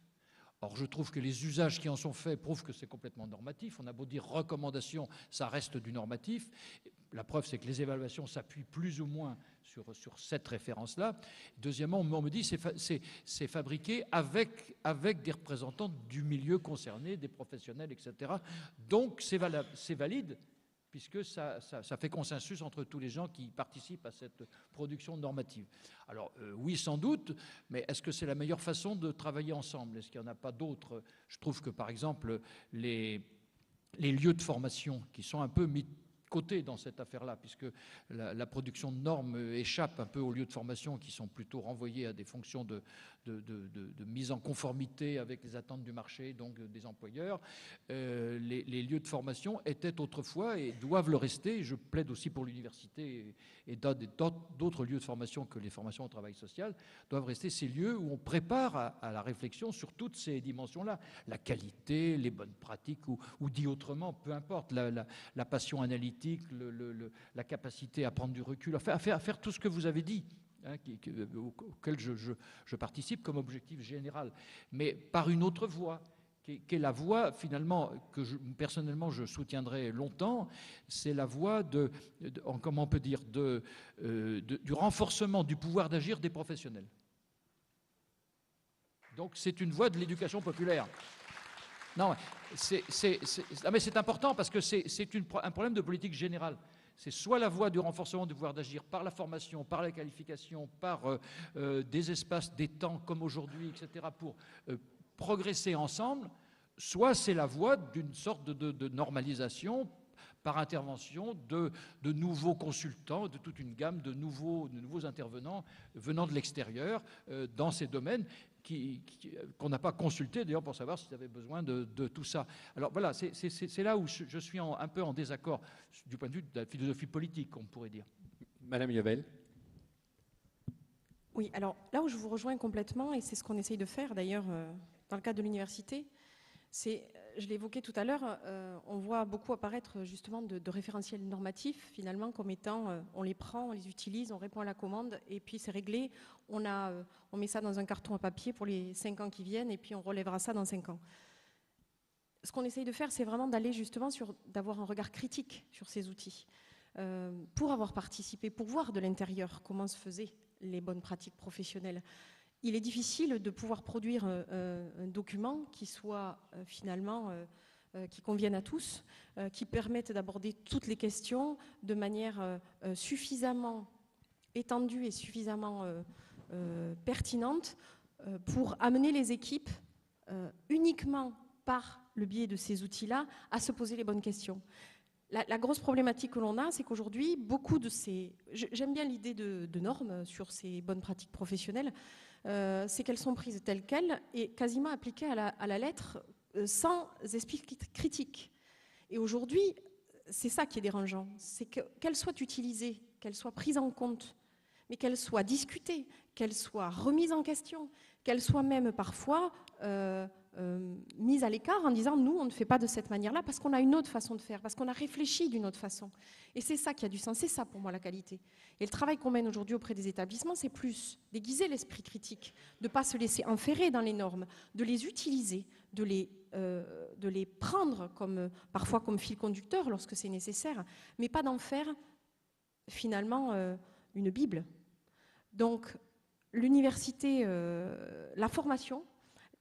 Or, je trouve que les usages qui en sont faits prouvent que c'est complètement normatif. On a beau dire recommandation, ça reste du normatif. La preuve, c'est que les évaluations s'appuient plus ou moins sur cette référence-là. Deuxièmement, on me dit c'est fabriqué avec des représentants du milieu concerné, des professionnels, etc. Donc, c'est valide, puisque ça fait consensus entre tous les gens qui participent à cette production normative. Alors oui, sans doute, mais est-ce que c'est la meilleure façon de travailler ensemble? Est-ce qu'il n'y en a pas d'autres? Je trouve que, par exemple, les lieux de formation qui sont un peu mis de côté dans cette affaire-là, puisque la production de normes échappe un peu aux lieux de formation qui sont plutôt renvoyés à des fonctions de mise en conformité avec les attentes du marché, donc des employeurs. Les lieux de formation étaient autrefois et doivent le rester. Je plaide aussi pour l'université et d'autres lieux de formation que les formations au travail social, doivent rester ces lieux où on prépare à la réflexion sur toutes ces dimensions-là. La qualité, les bonnes pratiques, ou dit autrement, peu importe, la passion analytique, la capacité à prendre du recul, à faire tout ce que vous avez dit, hein, auquel je participe comme objectif général, mais par une autre voie, qui est la voie finalement que personnellement je soutiendrai longtemps, c'est la voie comment on peut dire, du renforcement du pouvoir d'agir des professionnels. Donc c'est une voie de l'éducation populaire. Non, mais c'est important parce que c'est un problème de politique générale. C'est soit la voie du renforcement du pouvoir d'agir par la formation, par la qualification, par des espaces, des temps comme aujourd'hui, etc., pour progresser ensemble, soit c'est la voie d'une sorte de normalisation par intervention de nouveaux consultants, de toute une gamme de nouveaux intervenants venant de l'extérieur dans ces domaines qu'on n'a pas consulté d'ailleurs pour savoir s'ils avaient besoin de tout ça. Alors voilà, c'est là où je suis un peu en désaccord du point de vue de la philosophie politique, on pourrait dire. Madame Iovel. Oui, alors là où je vous rejoins complètement, et c'est ce qu'on essaye de faire d'ailleurs dans le cadre de l'université, c'est, je l'ai évoqué tout à l'heure, on voit beaucoup apparaître justement de référentiels normatifs finalement comme étant, on les prend, on les utilise, on répond à la commande et puis c'est réglé, on met ça dans un carton à papier pour les 5 ans qui viennent et puis on relèvera ça dans 5 ans. Ce qu'on essaye de faire, c'est vraiment d'aller justement d'avoir un regard critique sur ces outils, pour avoir participé, pour voir de l'intérieur comment se faisaient les bonnes pratiques professionnelles. Il est difficile de pouvoir produire un document qui soit finalement, qui convienne à tous, qui permette d'aborder toutes les questions de manière suffisamment étendue et suffisamment pertinente pour amener les équipes uniquement par le biais de ces outils-là à se poser les bonnes questions. La grosse problématique que l'on a, c'est qu'aujourd'hui, beaucoup de ces... J'aime bien l'idée de normes sur ces bonnes pratiques professionnelles, c'est qu'elles sont prises telles quelles et quasiment appliquées à la lettre sans esprit critique. Et aujourd'hui, c'est ça qui est dérangeant, c'est qu'elles soient utilisées, qu'elles soient prises en compte, mais qu'elles soient discutées, qu'elles soient remises en question, qu'elles soient même parfois mise à l'écart en disant nous on ne fait pas de cette manière-là parce qu'on a une autre façon de faire, parce qu'on a réfléchi d'une autre façon. Et c'est ça qui a du sens, c'est ça pour moi la qualité. Et le travail qu'on mène aujourd'hui auprès des établissements, c'est plus d'aiguiser l'esprit critique, de ne pas se laisser enferrer dans les normes, de les utiliser, de les prendre parfois comme fil conducteur lorsque c'est nécessaire, mais pas d'en faire finalement une Bible. Donc l'université, la formation,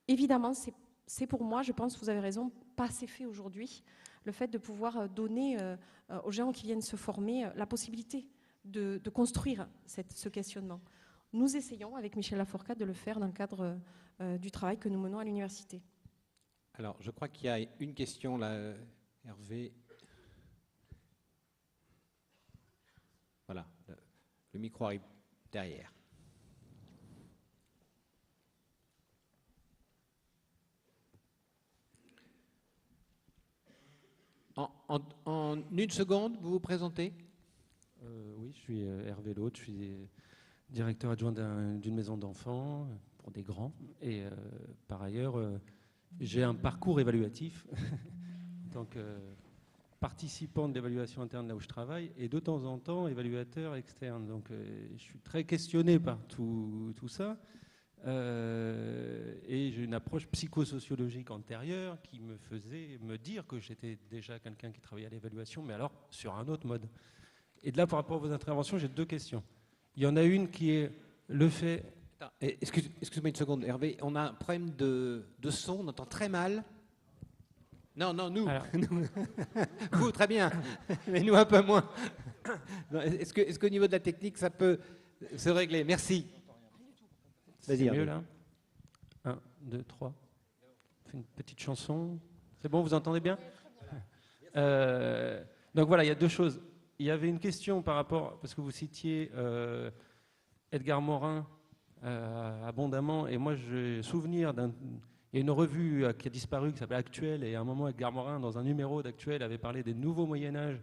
évidemment, c'est pour moi, je pense, vous avez raison, pas assez fait aujourd'hui, le fait de pouvoir donner aux gens qui viennent se former la possibilité de construire ce questionnement. Nous essayons, avec Michel Lafourcade, de le faire dans le cadre du travail que nous menons à l'université. Alors, je crois qu'il y a une question là, Hervé. Voilà, le micro arrive derrière. En une seconde, vous vous présentez? Oui, je suis Hervé Laude, je suis directeur adjoint d'une maison d'enfants pour des grands. Et par ailleurs, j'ai un parcours évaluatif en tant que participant de l'évaluation interne là où je travaille et de temps en temps évaluateur externe. Donc je suis très questionné par tout ça. Et j'ai une approche psychosociologique antérieure qui me faisait me dire que j'étais déjà quelqu'un qui travaillait à l'évaluation, mais alors sur un autre mode. Et de là, par rapport à vos interventions, j'ai deux questions. Il y en a une qui est le fait... Excuse-moi une seconde, Hervé. On a un problème de son, on entend très mal. Non, nous. Alors... Vous, très bien, mais nous un peu moins. Est-ce qu'au niveau de la technique, ça peut se régler? Merci. C'est mieux là. 1, 2, 3. On fait une petite chanson. C'est bon, vous entendez bien? Donc voilà, il y a deux choses. Il y avait une question par rapport, parce que vous citiez Edgar Morin abondamment, et moi j'ai souvenir il y a une revue qui a disparu qui s'appelle Actuel, et à un moment Edgar Morin, dans un numéro d'Actuel, avait parlé des nouveaux Moyen-Âge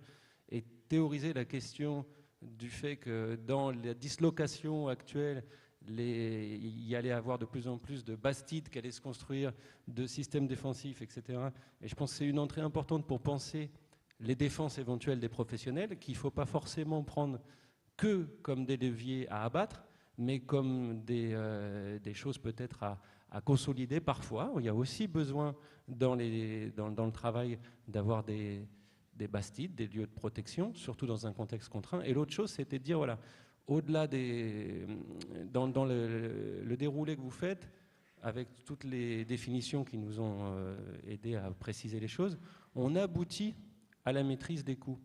et théorisé la question du fait que dans la dislocation actuelle, il y allait avoir de plus en plus de bastides qui allaient se construire, de systèmes défensifs, etc. Et je pense que c'est une entrée importante pour penser les défenses éventuelles des professionnels, qu'il ne faut pas forcément prendre que comme des leviers à abattre, mais comme des choses peut-être à consolider parfois. Il y a aussi besoin dans le travail d'avoir des bastides, des lieux de protection, surtout dans un contexte contraint. Et l'autre chose, c'était de dire, voilà, au-delà dans le déroulé que vous faites, avec toutes les définitions qui nous ont aidé à préciser les choses, on aboutit à la maîtrise des coûts.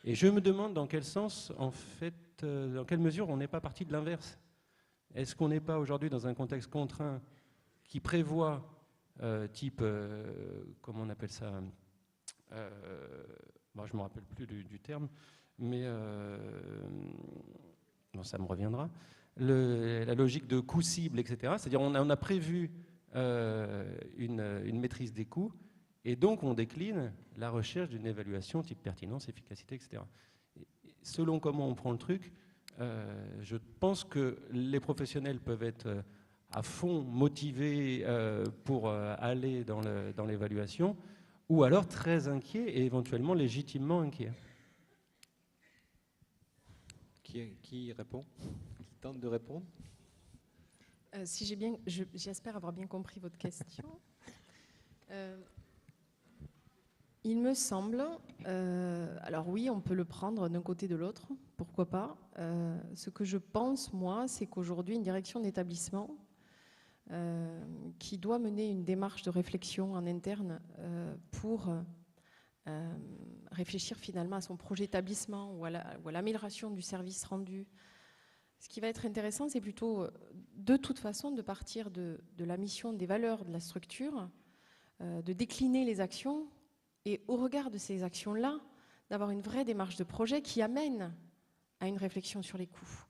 Et je me demande dans quel sens, en fait, dans quelle mesure on n'est pas parti de l'inverse. Est-ce qu'on n'est pas aujourd'hui dans un contexte contraint qui prévoit, comment on appelle ça, je ne me rappelle plus du terme, mais ça me reviendra, la logique de coût cible, etc. C'est-à-dire on a prévu une maîtrise des coûts, et donc on décline la recherche d'une évaluation type pertinence, efficacité, etc. Et selon comment on prend le truc, je pense que les professionnels peuvent être à fond motivés pour aller dans l'évaluation, ou alors très inquiets et éventuellement légitimement inquiets. Qui répond? Qui tente de répondre? Si j'espère avoir bien compris votre question. Il me semble, alors oui, on peut le prendre d'un côté de l'autre, pourquoi pas. Ce que je pense, moi, c'est qu'aujourd'hui, une direction d'établissement qui doit mener une démarche de réflexion en interne pour réfléchir finalement à son projet d'établissement ou à l'amélioration du service rendu Ce qui va être intéressant, c'est plutôt, de toute façon, de partir de la mission, des valeurs de la structure, de décliner les actions, et au regard de ces actions-là, d'avoir une vraie démarche de projet qui amène à une réflexion sur les coûts.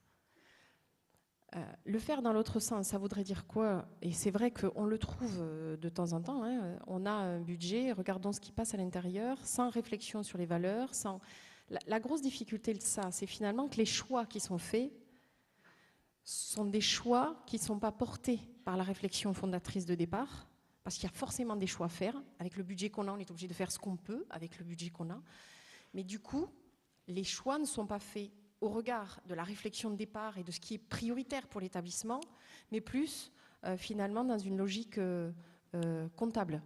Le faire dans l'autre sens, ça voudrait dire quoi? Et c'est vrai qu'on le trouve de temps en temps, hein. On a un budget, regardons ce qui passe à l'intérieur, sans réflexion sur les valeurs. La grosse difficulté de ça, c'est finalement que les choix qui sont faits sont des choix qui ne sont pas portés par la réflexion fondatrice de départ, parce qu'il y a forcément des choix à faire. Avec le budget qu'on a, on est obligé de faire ce qu'on peut avec le budget qu'on a. Mais du coup, les choix ne sont pas faits au regard de la réflexion de départ et de ce qui est prioritaire pour l'établissement, mais plus finalement dans une logique comptable.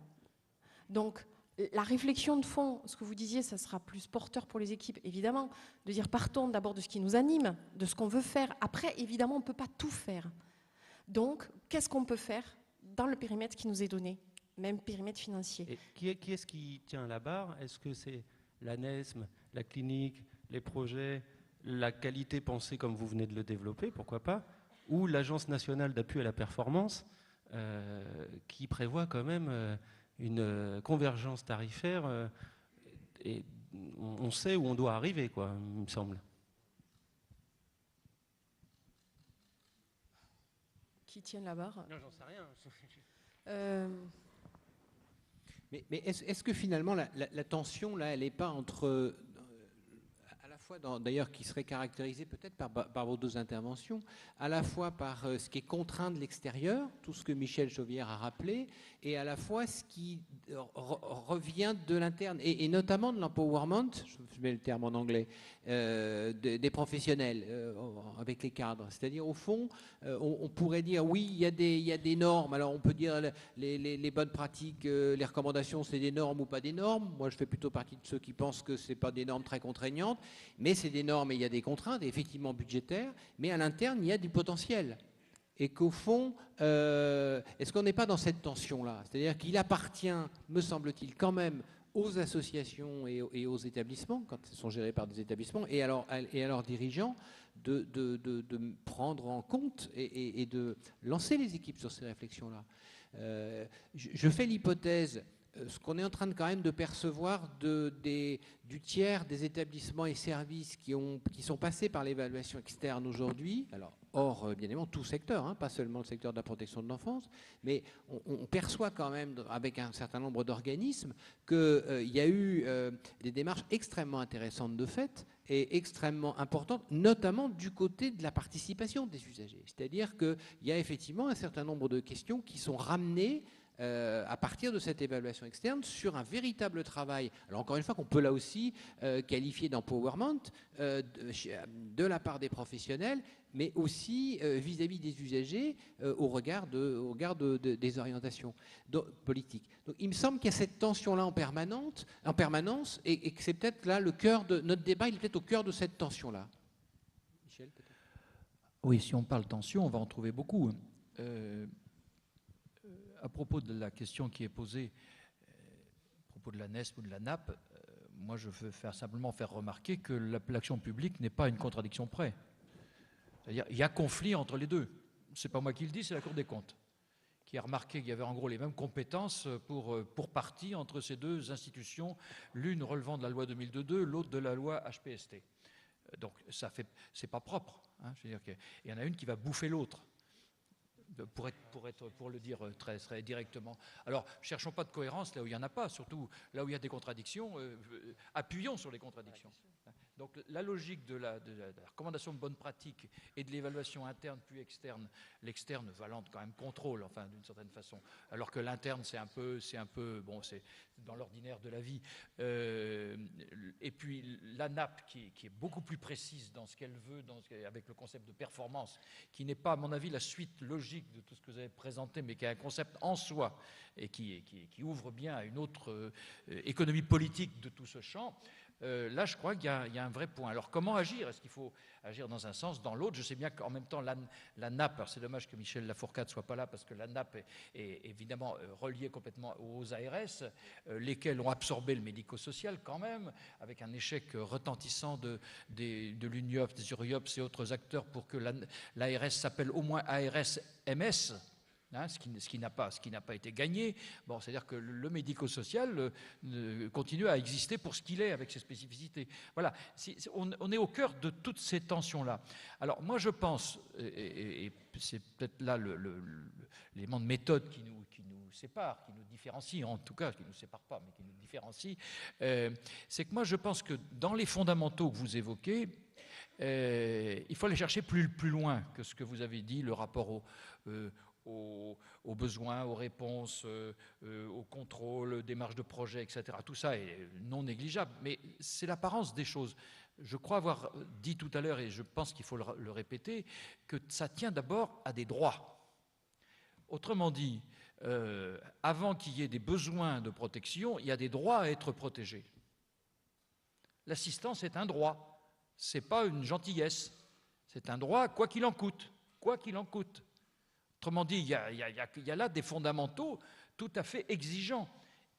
Donc la réflexion de fond, ce que vous disiez, ça sera plus porteur pour les équipes, évidemment, de dire partons d'abord de ce qui nous anime, de ce qu'on veut faire. Après, évidemment, on ne peut pas tout faire. Donc, qu'est-ce qu'on peut faire dans le périmètre qui nous est donné, même périmètre financier. Et qui est-ce qui tient la barre? Est-ce que c'est l'ANESM, la clinique, les projets, la qualité pensée comme vous venez de le développer, pourquoi pas, ou l'Agence nationale d'appui à la performance qui prévoit quand même une convergence tarifaire et on sait où on doit arriver, quoi, il me semble. Qui tient la barre? Non, j'en sais rien. Mais est-ce que finalement la tension, là, elle n'est pas entre, à la fois, d'ailleurs, qui serait caractérisée peut-être par vos deux interventions, à la fois par ce qui est contraint de l'extérieur, tout ce que Michel Chauvière a rappelé, et à la fois ce qui revient de l'interne, et notamment de l'empowerment, je mets le terme en anglais, des professionnels avec les cadres. C'est-à-dire, au fond, on pourrait dire, oui, il y a des normes. Alors, on peut dire les bonnes pratiques, les recommandations, c'est des normes ou pas des normes. Moi, je fais plutôt partie de ceux qui pensent que ce n'est pas des normes très contraignantes, mais c'est des normes et il y a des contraintes, effectivement budgétaires, mais à l'interne, il y a du potentiel. Et qu'au fond, est-ce qu'on n'est pas dans cette tension-là? C'est-à-dire qu'il appartient, me semble-t-il, quand même aux associations et aux établissements, quand ils sont gérés par des établissements, et à leurs dirigeants, de prendre en compte et de lancer les équipes sur ces réflexions-là. Je fais l'hypothèse, ce qu'on est en train de quand même de percevoir du tiers des établissements et services qui sont passés par l'évaluation externe aujourd'hui, alors hors bien évidemment tout secteur, hein, pas seulement le secteur de la protection de l'enfance, mais on perçoit quand même avec un certain nombre d'organismes qu'il y a eu des démarches extrêmement intéressantes de fait et extrêmement importantes, notamment du côté de la participation des usagers. C'est-à-dire qu'il y a effectivement un certain nombre de questions qui sont ramenées à partir de cette évaluation externe sur un véritable travail, alors encore une fois qu'on peut là aussi qualifier d'empowerment de la part des professionnels, mais aussi vis-à-vis des usagers au regard des orientations politiques. Donc il me semble qu'il y a cette tension-là en permanence et que c'est peut-être là le cœur de notre débat, il est peut-être au cœur de cette tension-là. Michel, peut-être. Oui, si on parle tension, on va en trouver beaucoup. À propos de la question qui est posée, à propos de la NESP ou de la NAP, moi je veux simplement faire remarquer que l'action publique n'est pas une contradiction près. C'est-à-dire il y a conflit entre les deux. Ce n'est pas moi qui le dis, c'est la Cour des comptes, qui a remarqué qu'il y avait en gros les mêmes compétences pour partie entre ces deux institutions, l'une relevant de la loi 2002, l'autre de la loi HPST. Donc ça fait, c'est pas propre. Hein, je veux dire qu'il y en a une qui va bouffer l'autre. Pour le dire très directement. Alors, cherchons pas de cohérence là où il n'y en a pas, surtout là où il y a des contradictions, appuyons sur les contradictions. Donc, la logique de la recommandation de bonne pratique et de l'évaluation interne puis externe, l'externe valant quand même contrôle, enfin, d'une certaine façon, alors que l'interne, c'est un peu, bon, c'est dans l'ordinaire de la vie. Et puis, la NAP, qui est beaucoup plus précise dans ce qu'elle veut, avec le concept de performance, qui n'est pas, à mon avis, la suite logique de tout ce que vous avez présenté, mais qui est un concept en soi et qui ouvre bien à une autre économie politique de tout ce champ. Là, je crois qu'il y a un vrai point. Alors comment agir? Est-ce qu'il faut agir dans un sens, dans l'autre? Je sais bien qu'en même temps, la NAP, c'est dommage que Michel Lafourcade ne soit pas là, parce que la NAP est évidemment reliée complètement aux ARS, lesquels ont absorbé le médico-social quand même, avec un échec retentissant de l'UNIOPS, des URIOPS et autres acteurs pour que l'ARS s'appelle au moins ARS-MS. Hein, ce qui n'a pas été gagné. Bon, c'est-à-dire que le médico-social continue à exister pour ce qu'il est, avec ses spécificités. Voilà, on est au cœur de toutes ces tensions-là. Alors moi je pense, et c'est peut-être là l'élément de méthode qui nous sépare, qui nous différencie, en tout cas, qui ne nous sépare pas, mais qui nous différencie, c'est que moi je pense que dans les fondamentaux que vous évoquez, il faut aller chercher plus loin que ce que vous avez dit, le rapport aux besoins, aux réponses, au contrôle, démarches de projet, etc. Tout ça est non négligeable, mais c'est l'apparence des choses. Je crois avoir dit tout à l'heure, et je pense qu'il faut le répéter, que ça tient d'abord à des droits. Autrement dit, avant qu'il y ait des besoins de protection, il y a des droits à être protégés. L'assistance est un droit, ce n'est pas une gentillesse, c'est un droit quoi qu'il en coûte, quoi qu'il en coûte. Autrement dit, il y a là des fondamentaux tout à fait exigeants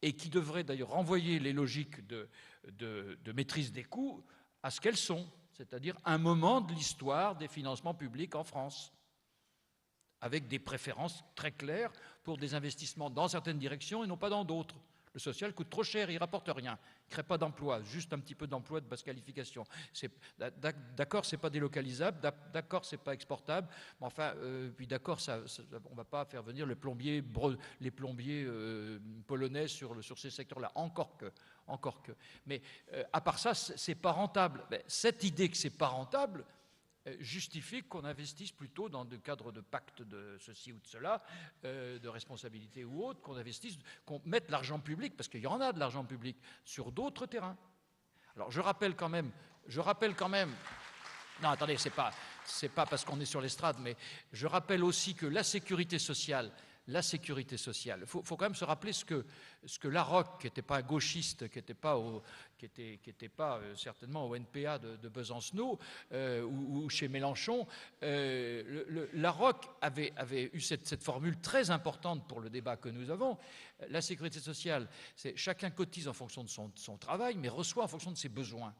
et qui devraient d'ailleurs renvoyer les logiques de maîtrise des coûts à ce qu'elles sont, c'est-à-dire un moment de l'histoire des financements publics en France, avec des préférences très claires pour des investissements dans certaines directions et non pas dans d'autres. Le social coûte trop cher, il ne rapporte rien, il ne crée pas d'emploi, juste un petit peu d'emploi de basse qualification. D'accord, ce n'est pas délocalisable, d'accord, ce n'est pas exportable, mais enfin, puis d'accord, on ne va pas faire venir les plombiers polonais sur ces secteurs-là, encore que. Mais à part ça, ce n'est pas rentable. Mais cette idée que ce n'est pas rentable justifie qu'on investisse plutôt dans le cadre de pactes de ceci ou de cela, de responsabilité ou autre, qu'on mette l'argent public, parce qu'il y en a de l'argent public, sur d'autres terrains. Alors je rappelle quand même, non attendez, c'est pas parce qu'on est sur l'estrade, mais je rappelle aussi que la sécurité sociale, il faut quand même se rappeler ce que Larocque, qui n'était pas un gauchiste, qui n'était pas certainement au NPA de Besancenot ou chez Mélenchon, Larocque avait eu cette formule très importante pour le débat que nous avons. La sécurité sociale, c'est chacun cotise en fonction de son travail, mais reçoit en fonction de ses besoins.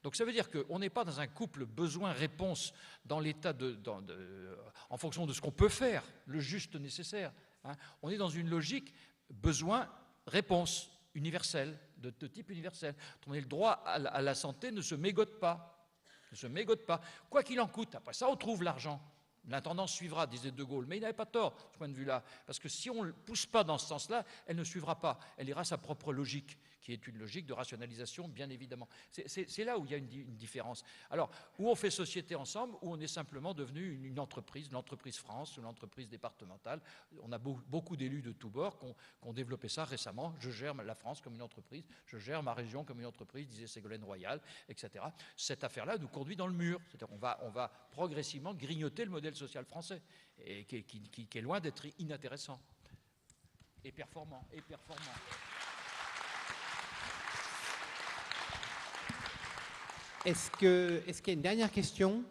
Donc ça veut dire qu'on n'est pas dans un couple besoin-réponse dans l'état en fonction de ce qu'on peut faire, le juste nécessaire. Hein. On est dans une logique besoin-réponse universelle, de type universel. Le droit à la santé ne se mégote pas. Quoi qu'il en coûte. Après ça, on trouve l'argent. L'intendance suivra, disait De Gaulle. Mais il n'avait pas tort, de ce point de vue-là. Parce que si on ne le pousse pas dans ce sens-là, elle ne suivra pas. Elle ira sa propre logique, qui est une logique de rationalisation, bien évidemment. C'est là où il y a une différence. Alors, où on fait société ensemble, où on est simplement devenu une entreprise, l'entreprise France ou l'entreprise départementale. On a beaucoup d'élus de tous bords qui ont développé ça récemment. Je gère la France comme une entreprise, je gère ma région comme une entreprise, disait Ségolène Royal, etc. Cette affaire-là nous conduit dans le mur. C'est-à-dire on va progressivement grignoter le modèle social français, et qui est loin d'être inintéressant et performant. Est-ce qu'il y a une dernière question?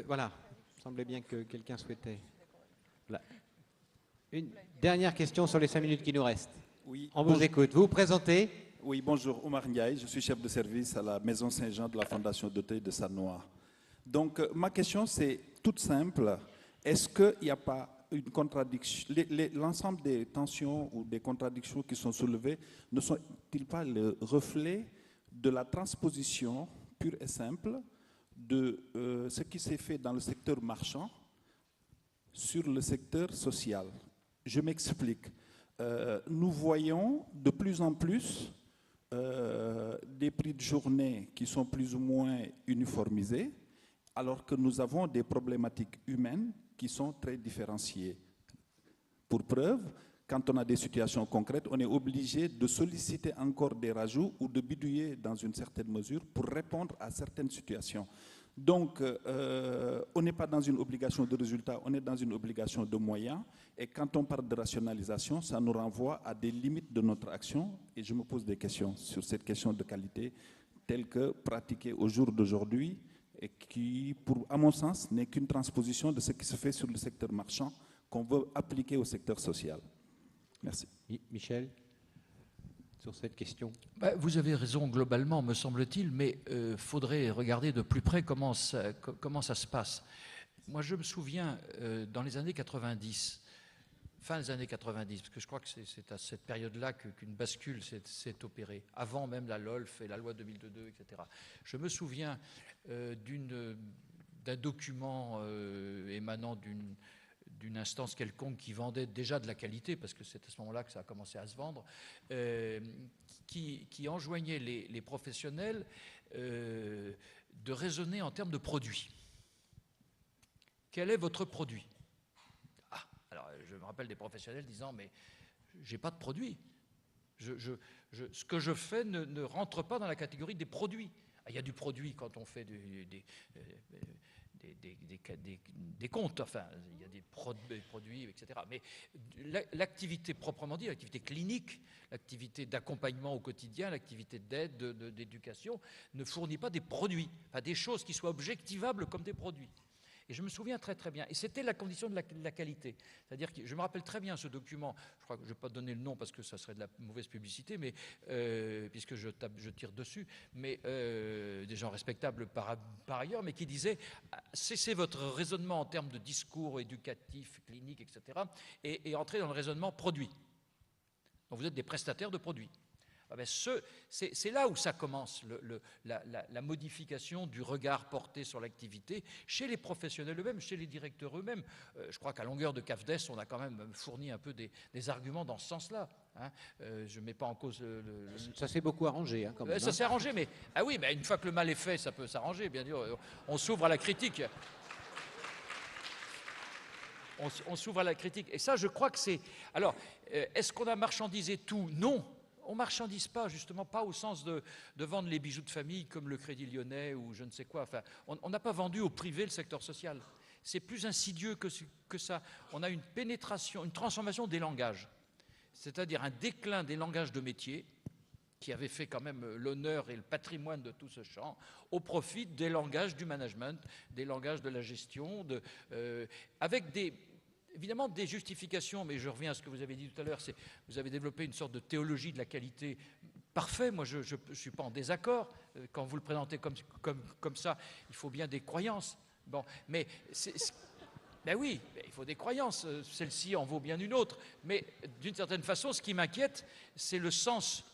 Voilà, il semblait bien que quelqu'un souhaitait. Voilà. Une dernière question sur les 5 minutes qui nous restent. Oui, on vous écoute. Vous vous présentez? Oui, bonjour, Omar Ndiaye, je suis chef de service à la Maison Saint-Jean de la Fondation d'Auteuil de Sannois. Donc, ma question, c'est toute simple. Est-ce qu'il n'y a pas une contradiction? L'ensemble des tensions ou des contradictions qui sont soulevées ne sont-ils pas le reflet de la transposition pure et simple de ce qui s'est fait dans le secteur marchand sur le secteur social? Je m'explique. Nous voyons de plus en plus des prix de journée qui sont plus ou moins uniformisés, alors que nous avons des problématiques humaines qui sont très différenciées. Pour preuve, quand on a des situations concrètes, on est obligé de solliciter encore des rajouts ou de bidouiller dans une certaine mesure pour répondre à certaines situations. Donc, on n'est pas dans une obligation de résultat, on est dans une obligation de moyens. Et quand on parle de rationalisation, ça nous renvoie à des limites de notre action. Et je me pose des questions sur cette question de qualité tel que pratiqué au jour d'aujourd'hui et qui, à mon sens, n'est qu'une transposition de ce qui se fait sur le secteur marchand qu'on veut appliquer au secteur social. Merci. Michel, sur cette question. Vous avez raison globalement, me semble-t-il, mais il faudrait regarder de plus près comment ça se passe. Moi, je me souviens, dans les années 90, fin des années 90, parce que je crois que c'est à cette période-là qu'une bascule s'est opérée, avant même la LOLF et la loi 2002, etc. Je me souviens d'un document émanant d'une instance quelconque qui vendait déjà de la qualité, parce que c'est à ce moment-là que ça a commencé à se vendre, qui enjoignait les professionnels de raisonner en termes de produits. Quel est votre produit? Alors, je me rappelle des professionnels disant, mais j'ai pas de produit. Ce que je fais ne rentre pas dans la catégorie des produits. Il y a du produit quand on fait des comptes, enfin, il y a des produits, etc. Mais l'activité proprement dit, l'activité clinique, l'activité d'accompagnement au quotidien, l'activité d'aide, d'éducation, ne fournit pas des produits, pas des choses qui soient objectivables comme des produits. Et je me souviens très très bien, et c'était la condition de la qualité. C'est-à-dire que je me rappelle très bien ce document, je crois que je ne vais pas donner le nom parce que ça serait de la mauvaise publicité, mais, puisque je tire dessus, mais des gens respectables par ailleurs, mais qui disaient cessez votre raisonnement en termes de discours éducatif, clinique, etc., et entrez dans le raisonnement produit. Donc vous êtes des prestataires de produits. C'est là où ça commence, la modification du regard porté sur l'activité chez les professionnels eux-mêmes, chez les directeurs eux-mêmes. Je crois qu'à longueur de CAFDES, on a quand même fourni un peu des arguments dans ce sens-là. Hein. Je ne mets pas en cause Ça s'est beaucoup arrangé, hein, quand même. Ça s'est arrangé, mais ah oui, mais une fois que le mal est fait, ça peut s'arranger, bien sûr. On s'ouvre à la critique. On s'ouvre à la critique. Et ça, je crois que c'est... Alors, est-ce qu'on a marchandisé tout? Non. On ne marchandise pas, justement, pas au sens de vendre les bijoux de famille comme le Crédit Lyonnais ou je ne sais quoi. Enfin, on n'a pas vendu au privé le secteur social. C'est plus insidieux que ça. On a une pénétration, une transformation des langages, c'est-à-dire un déclin des langages de métier qui avait fait quand même l'honneur et le patrimoine de tout ce champ, au profit des langages du management, des langages de la gestion, avec évidemment des justifications, mais je reviens à ce que vous avez dit tout à l'heure, vous avez développé une sorte de théologie de la qualité. Parfait, moi je ne suis pas en désaccord. Quand vous le présentez comme ça, il faut bien des croyances. Bon, mais ben oui, il faut des croyances, celle-ci en vaut bien une autre. Mais d'une certaine façon, ce qui m'inquiète, c'est le sens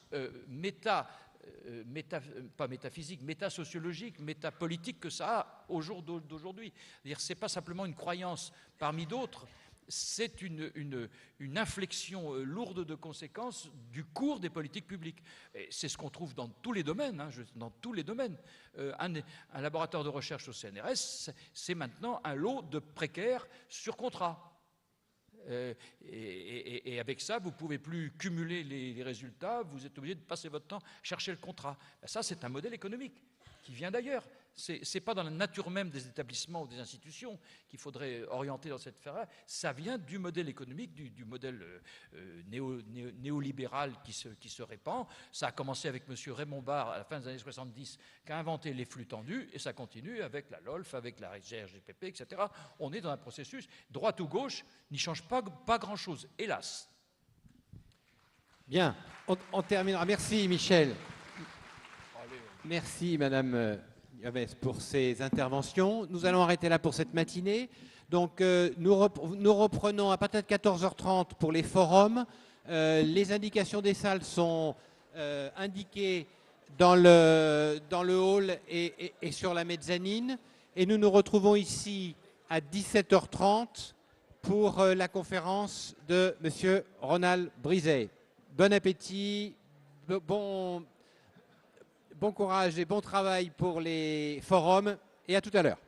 pas métaphysique, métasociologique, métapolitique que ça a au jour d'aujourd'hui. Ce n'est pas simplement une croyance parmi d'autres, c'est une inflexion lourde de conséquences du cours des politiques publiques. Et c'est ce qu'on trouve dans tous les domaines. Dans tous les domaines. Un laboratoire de recherche au CNRS, c'est maintenant un lot de précaires sur contrat. Et avec ça, vous ne pouvez plus cumuler les résultats, vous êtes obligé de passer votre temps à chercher le contrat. Ça, c'est un modèle économique qui vient d'ailleurs. Ce n'est pas dans la nature même des établissements ou des institutions qu'il faudrait orienter dans cette sphère-là. Ça vient du modèle économique, du modèle néolibéral qui se répand. Ça a commencé avec M. Raymond Barre à la fin des années 70, qui a inventé les flux tendus, et ça continue avec la LOLF, avec la GRGPP, etc. On est dans un processus. Droite ou gauche n'y change pas grand-chose, hélas. Bien, on terminera. Merci Michel. Merci Madame Nioves pour ces interventions. Nous allons arrêter là pour cette matinée. Donc nous reprenons à partir de 14h30 pour les forums. Les indications des salles sont indiquées dans le hall et sur la mezzanine. Et nous nous retrouvons ici à 17h30 pour la conférence de M. Ronald Brizet. Bon appétit, bon courage et bon travail pour les forums et à tout à l'heure.